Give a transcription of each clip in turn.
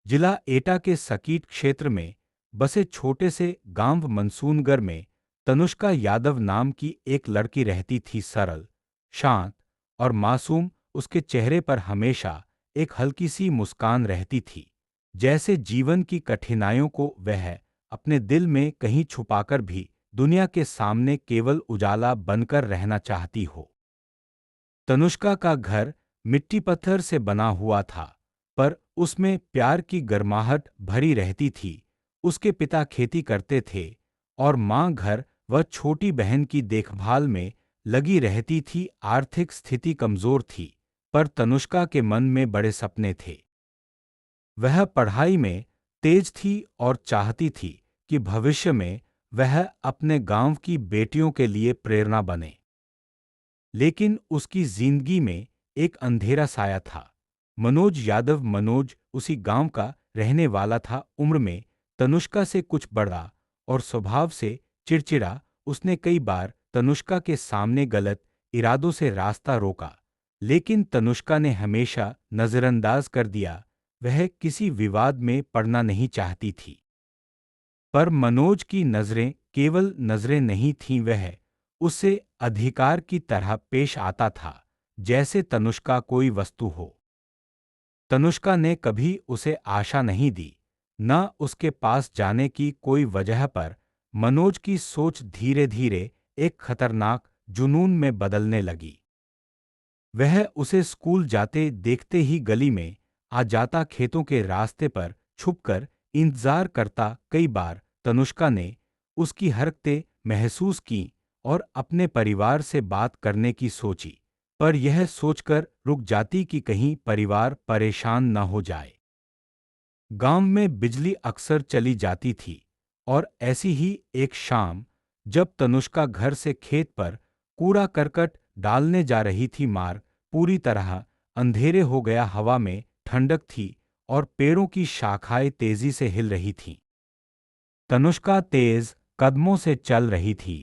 जिला एटा के सकीट क्षेत्र में बसे छोटे से गांव मनसूनगर में तनुष्का यादव नाम की एक लड़की रहती थी। सरल, शांत और मासूम, उसके चेहरे पर हमेशा एक हल्की सी मुस्कान रहती थी, जैसे जीवन की कठिनाइयों को वह अपने दिल में कहीं छुपाकर भी दुनिया के सामने केवल उजाला बनकर रहना चाहती हो। तनुष्का का घर मिट्टी पत्थर से बना हुआ था, पर उसमें प्यार की गर्माहट भरी रहती थी। उसके पिता खेती करते थे और माँ घर व छोटी बहन की देखभाल में लगी रहती थी। आर्थिक स्थिति कमजोर थी, पर तनुष्का के मन में बड़े सपने थे। वह पढ़ाई में तेज थी और चाहती थी कि भविष्य में वह अपने गांव की बेटियों के लिए प्रेरणा बने। लेकिन उसकी जिंदगी में एक अंधेरा साया था। मनोज उसी गांव का रहने वाला था। उम्र में तनुष्का से कुछ बड़ा और स्वभाव से चिड़चिड़ा। उसने कई बार तनुष्का के सामने गलत इरादों से रास्ता रोका, लेकिन तनुष्का ने हमेशा नजरअंदाज कर दिया। वह किसी विवाद में पड़ना नहीं चाहती थी। पर मनोज की नजरें केवल नजरें नहीं थीं। वह उससे अधिकार की तरह पेश आता था, जैसे तनुष्का कोई वस्तु हो। तनुष्का ने कभी उसे आशा नहीं दी, न उसके पास जाने की कोई वजह। पर मनोज की सोच धीरे धीरे एक खतरनाक जुनून में बदलने लगी। वह उसे स्कूल जाते देखते ही गली में आ जाता, खेतों के रास्ते पर छुपकर इंतजार करता। कई बार तनुष्का ने उसकी हरकतें महसूस की और अपने परिवार से बात करने की सोची, पर यह सोचकर रुक जाती कि कहीं परिवार परेशान न हो जाए। गांव में बिजली अक्सर चली जाती थी और ऐसी ही एक शाम, जब तनुष्का घर से खेत पर कूड़ा करकट डालने जा रही थी, मार्ग पूरी तरह अंधेरे हो गया। हवा में ठंडक थी और पेड़ों की शाखाएं तेजी से हिल रही थीं। तनुष्का तेज कदमों से चल रही थी।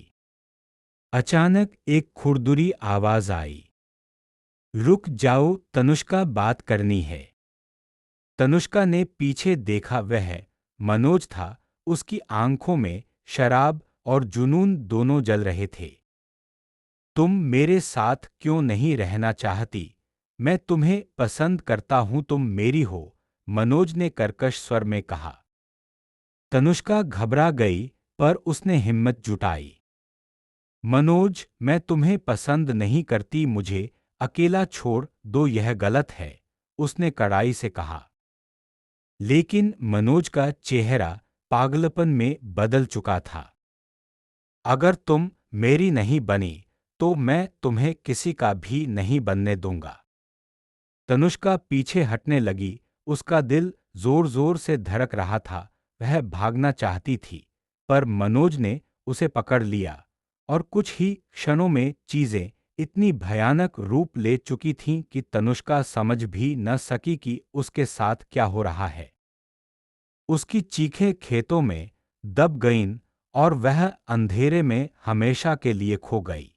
अचानक एक खुरदुरी आवाज आई, रुक जाओ तनुष्का, बात करनी है। तनुष्का ने पीछे देखा। वह मनोज था। उसकी आंखों में शराब और जुनून दोनों जल रहे थे। तुम मेरे साथ क्यों नहीं रहना चाहती? मैं तुम्हें पसंद करता हूं, तुम मेरी हो, मनोज ने कर्कश स्वर में कहा। तनुष्का घबरा गई, पर उसने हिम्मत जुटाई। मनोज, मैं तुम्हें पसंद नहीं करती, मुझे अकेला छोड़ दो, यह गलत है, उसने कड़ाई से कहा। लेकिन मनोज का चेहरा पागलपन में बदल चुका था। अगर तुम मेरी नहीं बनी तो मैं तुम्हें किसी का भी नहीं बनने दूंगा। तनुष्का पीछे हटने लगी। उसका दिल जोर जोर से धड़क रहा था। वह भागना चाहती थी, पर मनोज ने उसे पकड़ लिया और कुछ ही क्षणों में चीजें इतनी भयानक रूप ले चुकी थीं कि तनुष्का समझ भी न सकी कि उसके साथ क्या हो रहा है। उसकी चीखें खेतों में दब गईं और वह अंधेरे में हमेशा के लिए खो गई।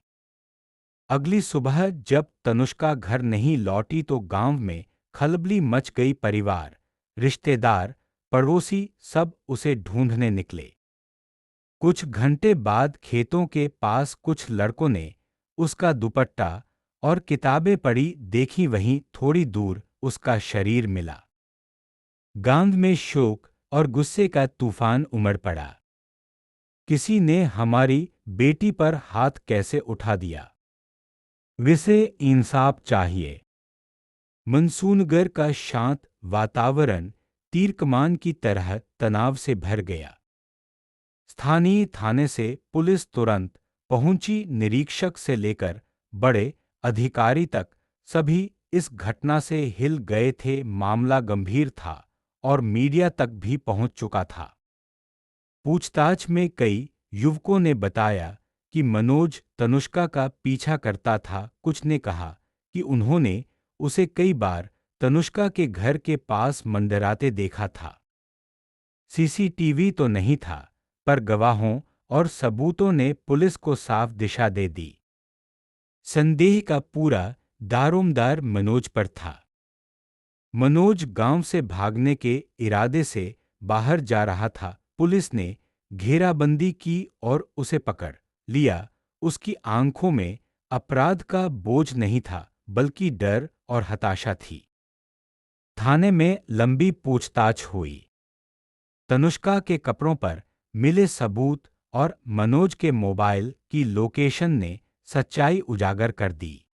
अगली सुबह जब तनुष्का घर नहीं लौटी तो गांव में खलबली मच गई। परिवार, रिश्तेदार, पड़ोसी सब उसे ढूंढने निकले। कुछ घंटे बाद खेतों के पास कुछ लड़कों ने उसका दुपट्टा और किताबें पड़ी देखी। वहीं थोड़ी दूर उसका शरीर मिला। गांव में शोक और गुस्से का तूफान उमड़ पड़ा। किसी ने हमारी बेटी पर हाथ कैसे उठा दिया? विसे इंसाफ चाहिए। मनसूनगर का शांत वातावरण तीरकमान की तरह तनाव से भर गया। स्थानीय थाने से पुलिस तुरंत पहुंची। निरीक्षक से लेकर बड़े अधिकारी तक सभी इस घटना से हिल गए थे। मामला गंभीर था और मीडिया तक भी पहुंच चुका था। पूछताछ में कई युवकों ने बताया कि मनोज तनुष्का का पीछा करता था। कुछ ने कहा कि उन्होंने उसे कई बार तनुष्का के घर के पास मंडराते देखा था। सीसीटीवी तो नहीं था, पर गवाहों और सबूतों ने पुलिस को साफ दिशा दे दी। संदेह का पूरा दारोमदार मनोज पर था। मनोज गांव से भागने के इरादे से बाहर जा रहा था। पुलिस ने घेराबंदी की और उसे पकड़ लिया। उसकी आंखों में अपराध का बोझ नहीं था, बल्कि डर और हताशा थी। थाने में लंबी पूछताछ हुई। तनुष्का के कपड़ों पर मिले सबूत और मनोज के मोबाइल की लोकेशन ने सच्चाई उजागर कर दी।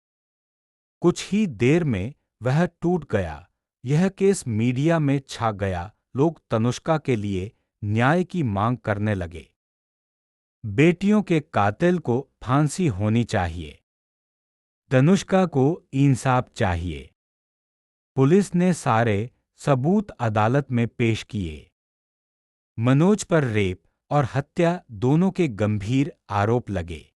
कुछ ही देर में वह टूट गया। यह केस मीडिया में छा गया। लोग तनुष्का के लिए न्याय की मांग करने लगे। बेटियों के कातिल को फांसी होनी चाहिए। तनुष्का को इंसाफ चाहिए। पुलिस ने सारे सबूत अदालत में पेश किए। मनोज पर रेप और हत्या दोनों के गंभीर आरोप लगे।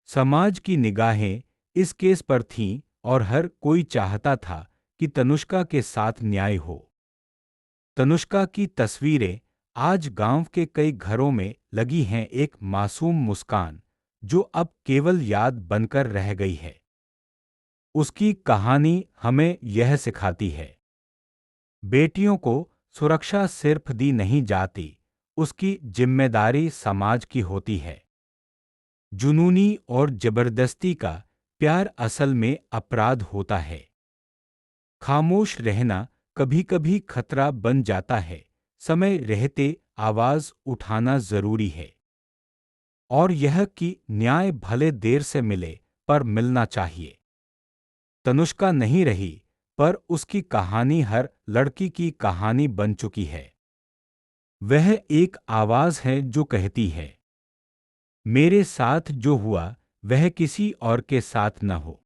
समाज की निगाहें इस केस पर थीं और हर कोई चाहता था कि तनुष्का के साथ न्याय हो। तनुष्का की तस्वीरें आज गांव के कई घरों में लगी हैं, एक मासूम मुस्कान जो अब केवल याद बनकर रह गई है। उसकी कहानी हमें यह सिखाती है, बेटियों को सुरक्षा सिर्फ दी नहीं जाती, उसकी जिम्मेदारी समाज की होती है। जुनूनी और जबरदस्ती का प्यार असल में अपराध होता है। खामोश रहना कभी कभी खतरा बन जाता है। समय रहते आवाज उठाना जरूरी है। और यह कि न्याय भले देर से मिले, पर मिलना चाहिए। तनुष्का नहीं रही, पर उसकी कहानी हर लड़की की कहानी बन चुकी है। वह एक आवाज है जो कहती है, मेरे साथ जो हुआ वह किसी और के साथ न हो।